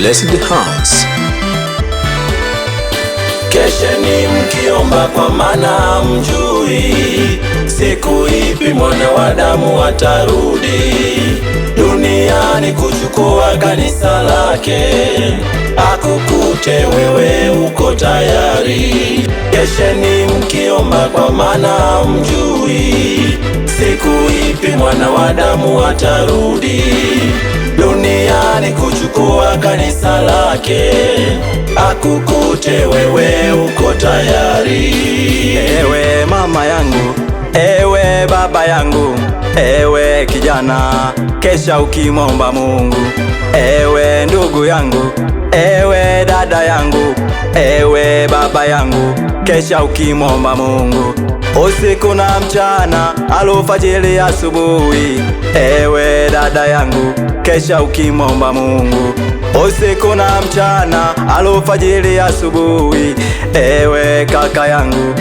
Blessed Hands. Kesheni mkiomba kwa maana mjui siku ipi mwana wa Adamu atarudi duniani kuchukua kanisa lake, akukute wewe uko tayari. Kesheni mkiomba kwa maana mjui siku ipi mwana wa Adamu atarudi duniani kuchukua kanisa lake, akukute wewe uko tayari. Ewe mama yangu, ewe baba yangu, ewe kijana, kesha ukimwomba Mungu. Ewe ndugu yangu, ewe dada yangu, ewe baba yangu, kesha ukimwomba Mungu. Usiku na mchana, alfajiri asubuhi, ewe dada yangu, kesha ukimwomba Mungu. Usiku na mchana, alfajiri asubuhi, ewe kaka yangu.